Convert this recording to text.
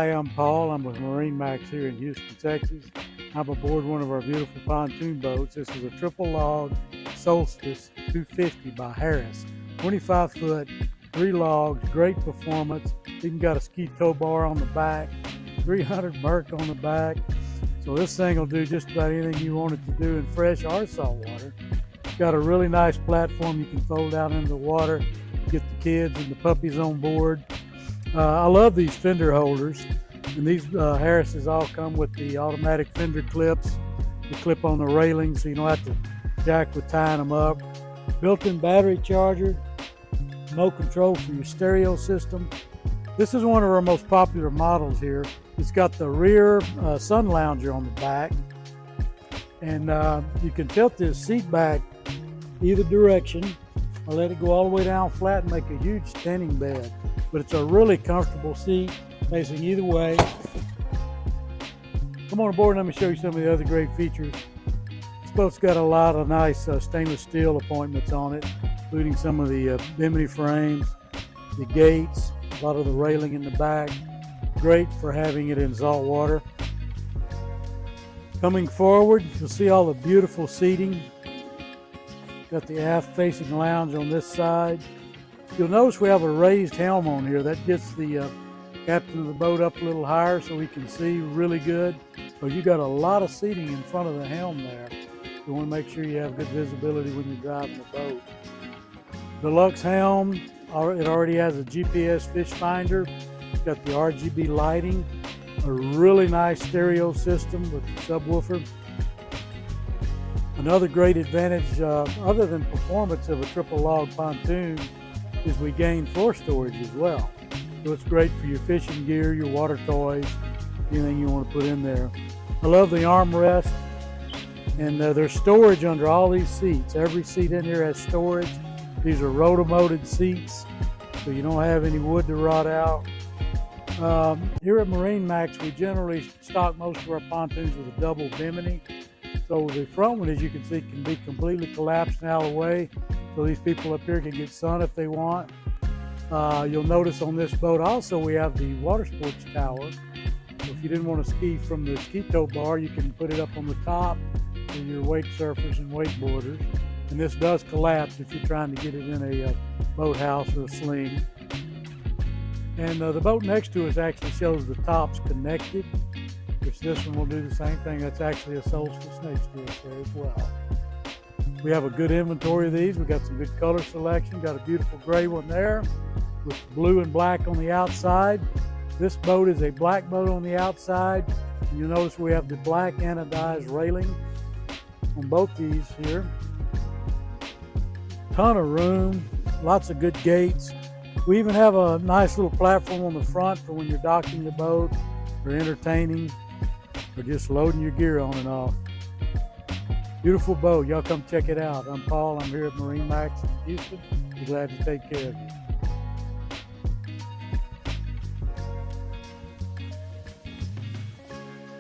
Hi, I'm Paul. I'm with MarineMax here in Houston, Texas. I'm aboard one of our beautiful pontoon boats. This is a triple log Solstice 250 by Harris. 25 foot, 3 logs, great performance. Even got a ski tow bar on the back, 300 Merc on the back. So this thing will do just about anything you want it to do in fresh or salt water. It's got a really nice platform you can fold out into the water, get the kids and the puppies on board. I love these fender holders, and these Harrises all come with the automatic fender clips. You clip on the railing so you don't have to jack with tying them up. Built-in battery charger, remote control for your stereo system. This is one of our most popular models here. It's got the rear sun lounger on the back, and you can tilt this seat back either direction or let it go all the way down flat and make a huge standing bed. But it's a really comfortable seat facing either way. Come on aboard and let me show you some of the other great features. This boat's got a lot of nice stainless steel appointments on it, including some of the bimini frames, the gates, a lot of the railing in the back. Great for having it in salt water. Coming forward, you'll see all the beautiful seating. Got the aft facing lounge on this side. You'll notice we have a raised helm on here. That gets the captain of the boat up a little higher so he can see really good. So you got a lot of seating in front of the helm there. You want to make sure you have good visibility when you're driving the boat. Deluxe helm, it already has a GPS fish finder. Got the RGB lighting, a really nice stereo system with subwoofer. Another great advantage, other than performance of a triple log pontoon, is we gain floor storage as well. So it's great for your fishing gear, your water toys, anything you want to put in there. I love the armrest, and there's storage under all these seats. Every seat in here has storage. These are rotomolded seats, so you don't have any wood to rot out. Here at MarineMax, we generally stock most of our pontoons with a double bimini. So the front one, as you can see, can be completely collapsed and out of the way. So these people up here can get sun if they want. You'll notice on this boat also we have the water sports tower. So if you didn't want to ski from the ski tow bar, you can put it up on the top for your wake surfers and wakeboarders. And this does collapse if you're trying to get it in a boathouse or a sling. And the boat next to us actually shows the tops connected, which this one will do the same thing. That's actually a Solstice next to us there as well. We have a good inventory of these. We've got some good color selection. Got a beautiful gray one there with blue and black on the outside. This boat is a black boat on the outside. And you'll notice we have the black anodized railing on both these here. Ton of room, lots of good gates. We even have a nice little platform on the front for when you're docking the boat or entertaining or just loading your gear on and off. Beautiful boat. Y'all come check it out. I'm Paul. I'm here at MarineMax in Houston. Be glad to take care of you.